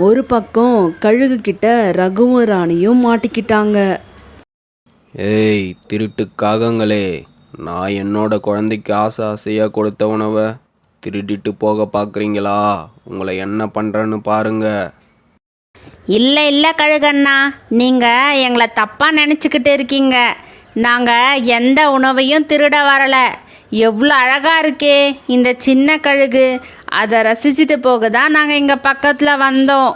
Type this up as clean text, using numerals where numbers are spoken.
ஒரு பக்கம் கழுகு கிட்ட ரகுவும் ராணியும் மாட்டிக்கிட்டாங்க. ஏய் திருட்டு காகங்களே, நான் என்னோட குழந்தைக்கு ஆசை ஆசையாக கொடுத்த உணவை திருடிட்டு போக பார்க்குறீங்களா? உங்களை என்ன பண்ணுறேன்னு பாருங்க. இல்லை இல்லை கழுகண்ணா, நீங்கள் எங்களை தப்பாக நினச்சிக்கிட்டு இருக்கீங்க. நாங்கள் எந்த உணவையும் திருட வரலை. எவ்வளோ அழகாக இருக்கே இந்த சின்ன கழுகு, அதை ரசிச்சுட்டு போக தான் நாங்கள் இங்கே பக்கத்தில் வந்தோம்.